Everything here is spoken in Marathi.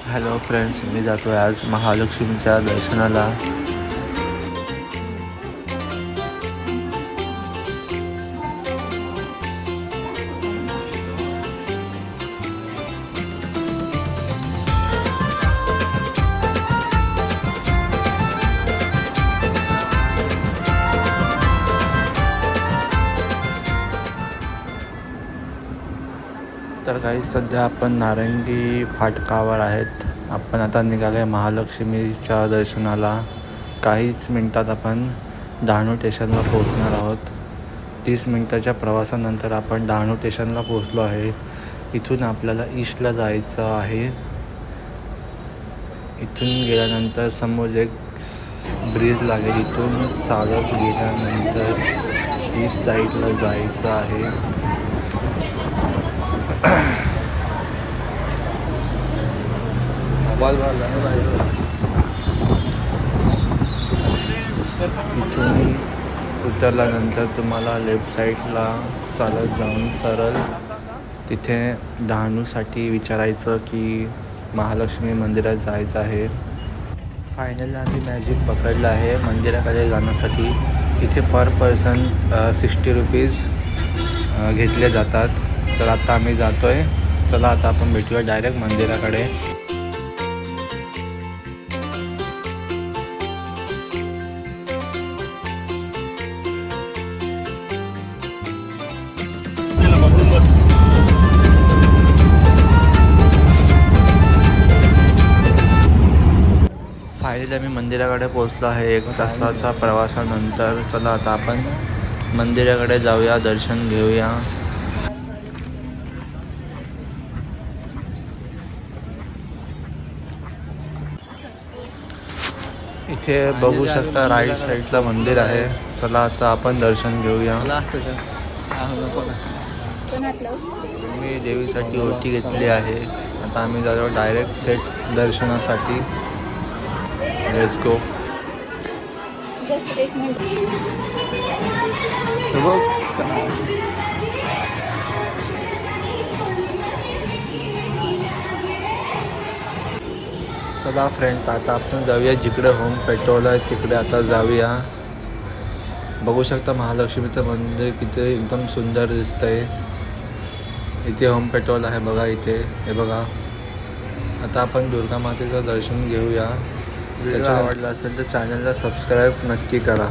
हॅलो फ्रेंड्स, मी जातो आहे आज महालक्ष्मीच्या दर्शनाला. तर काही सध्या आपण नारंगी फाटकावर आहेत. आपण आता निघालो आहे महालक्ष्मीच्या दर्शनाला. काहीच मिनटात आपण डहाणू स्टेशनला पोहोचणार आहोत. 30 मिनटाच्या प्रवासानंतर आपण डहाणू स्टेशनला पोहोचलो आहे. इथून आपल्याला ईस्टला जायचं आहे. इथून गेल्यानंतर समोर एक ब्रिज लागेल. इथून चालत गेल्यानंतर ईस्ट साईडला जायचं आहे. इथून उतरल्यानंतर तुम्हाला लेफ्ट साईडला चालत जाऊन सरळ तिथे डहाणूसाठी विचारायचं की महालक्ष्मी मंदिरात जायचं आहे. फायनली आम्ही मॅजिक पकडलं आहे मंदिराकडे जाण्यासाठी. इथे पर पर्सन 60 रुपीज घेतले जातात. तर आता आम्ही जातो आहे. चला आता आपण भेटूया डायरेक्ट मंदिराकडे. फायनली आम्ही मंदिराकडे पोहोचलो आहे 1 तासाच्या प्रवासानंतर. चला आता आपण मंदिराकडे जाऊया, दर्शन घेऊया. इथे बघू शकता राईट साईडला मंदिर आहे. चला आता आपण दर्शन घेऊया. मी देवीसाठी ओटी घेतली आहे. आता आम्ही जातो डायरेक्ट थेट दर्शनासाठी. Let's go. चला फ्रेंड्स, आता आपण जाऊया जिकडे होम पेट्रोल आहे तिकडे आता जाऊया. बघू शकता महालक्ष्मीचं मंदिर किती एकदम सुंदर दिसतंय. इथे होम पेट्रोल आहे बघा इथे. हे बघा. आता आपण दुर्गा मातेचं दर्शन घेऊया. त्याचा आवडला असेल तर चॅनलला सबस्क्राईब नक्की करा.